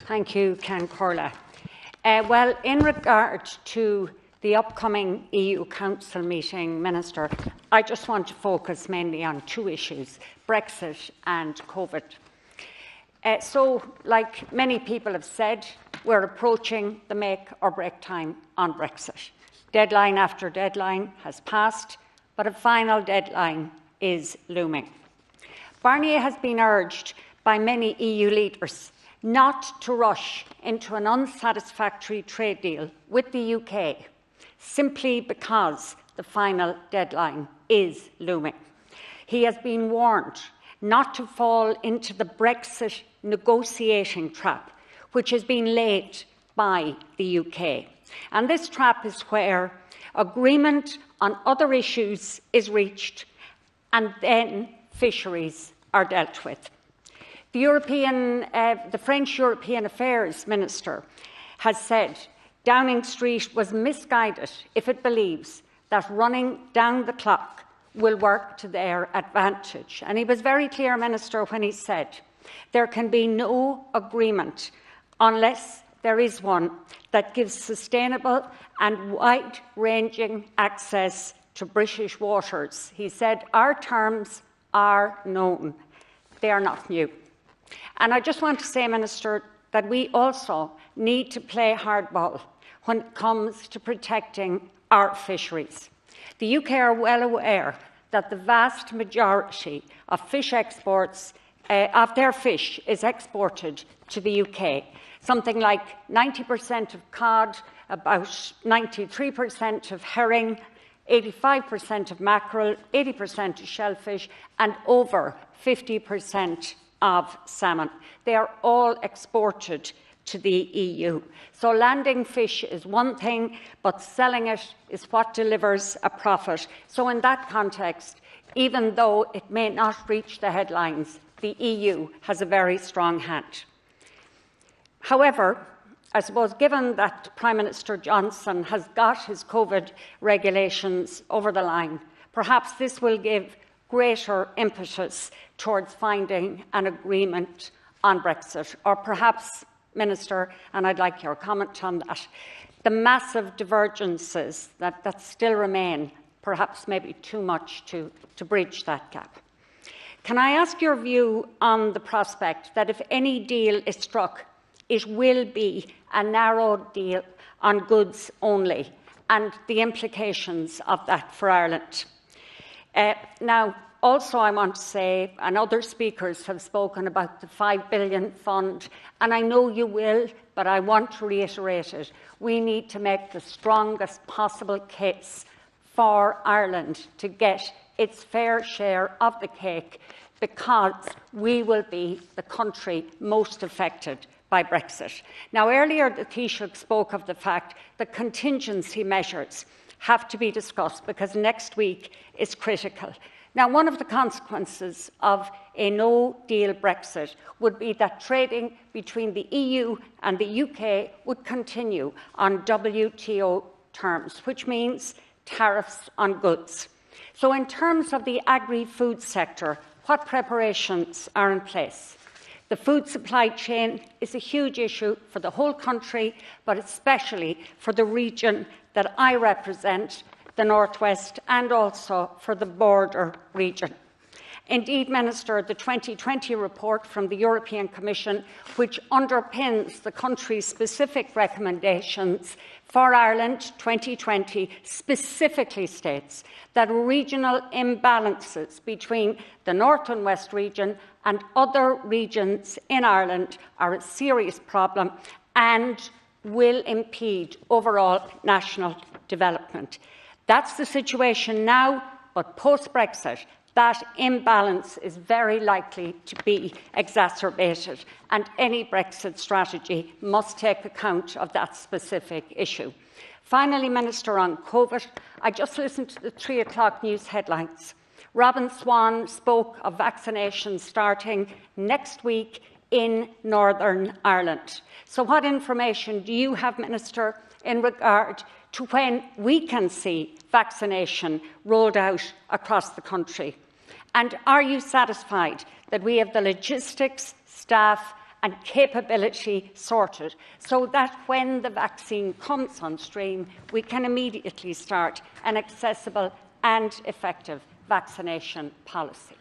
Thank you, Ken Corla. Well, in regard to the upcoming EU Council meeting, Minister, I just want to focus mainly on two issues, Brexit and COVID. So, like many people have said, we're approaching the make or break time on Brexit. Deadline after deadline has passed, but a final deadline is looming. Barnier has been urged by many EU leaders not to rush into an unsatisfactory trade deal with the UK, simply because the final deadline is looming. He has been warned not to fall into the Brexit negotiating trap, which has been laid by the UK. And this trap is where agreement on other issues is reached and then fisheries are dealt with. The French European Affairs Minister has said Downing Street was misguided if it believes that running down the clock will work to their advantage. And he was very clear, Minister, when he said there can be no agreement unless there is one that gives sustainable and wide-ranging access to British waters. He said our terms are known. They are not new. And I just want to say, Minister, that we also need to play hardball when it comes to protecting our fisheries. The UK are well aware that the vast majority of fish exports, of their fish, is exported to the UK. Something like 90% of cod, about 93% of herring, 85% of mackerel, 80% of shellfish, and over 50% of salmon. They are all exported to the EU. So landing fish is one thing, but selling it is what delivers a profit. So in that context, even though it may not reach the headlines, the EU has a very strong hand. However, I suppose given that Prime Minister Johnson has got his COVID regulations over the line, perhaps this will give greater impetus towards finding an agreement on Brexit, or perhaps, Minister, and I'd like your comment on that, the massive divergences that still remain, perhaps maybe too much to bridge that gap. Can I ask your view on the prospect that if any deal is struck, it will be a narrow deal on goods only, and the implications of that for Ireland? Now, also I want to say, and other speakers have spoken about the €5 billion fund, and I know you will, but I want to reiterate it. We need to make the strongest possible case for Ireland to get its fair share of the cake, because we will be the country most affected by Brexit. Now, earlier the Taoiseach spoke of the fact that contingency measures have to be discussed because next week is critical. Now, one of the consequences of a no-deal Brexit would be that trading between the EU and the UK would continue on WTO terms, which means tariffs on goods. So in terms of the agri-food sector, what preparations are in place? The food supply chain is a huge issue for the whole country, but especially for the region that I represent, the North West, and also for the border region. Indeed, Minister, the 2020 report from the European Commission, which underpins the country's specific recommendations for Ireland 2020, specifically states that regional imbalances between the North and West region and other regions in Ireland are a serious problem and will impede overall national development. That's the situation now, but post-Brexit, that imbalance is very likely to be exacerbated, and any Brexit strategy must take account of that specific issue. Finally, Minister, on COVID, I just listened to the 3 o'clock news headlines. Robin Swan spoke of vaccinations starting next week in Northern Ireland. So what information do you have, Minister, in regard to when we can see vaccination rolled out across the country? And are you satisfied that we have the logistics, staff and capability sorted, so that when the vaccine comes on stream, we can immediately start an accessible and effective vaccination policy.